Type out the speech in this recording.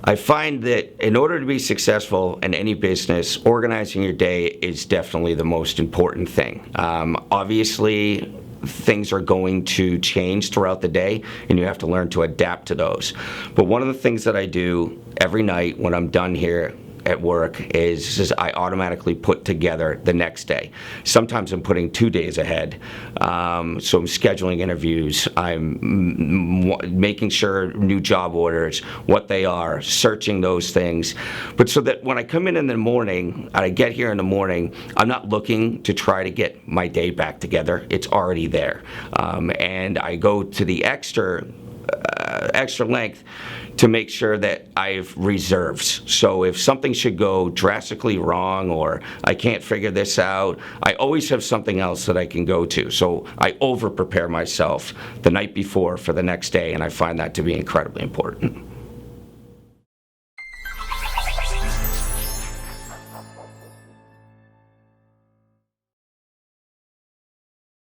I find that in order to be successful in any business, organizing your day is definitely the most important thing. Obviously, things are going to change throughout the day, and you have to learn to adapt to those. But one of the things that I do every night when I'm done here at work is I automatically put together the next day. Sometimes I'm putting 2 days ahead. So I'm scheduling interviews. I'm making sure new job orders, what they are, searching those things. But so that when I come in the morning, I get here in the morning, I'm not looking to try to get my day back together. It's already there. And I go to the extra length to make sure that I have reserves. So if something should go drastically wrong or I can't figure this out, I always have something else that I can go to. So I over-prepare myself the night before for the next day, and I find that to be incredibly important.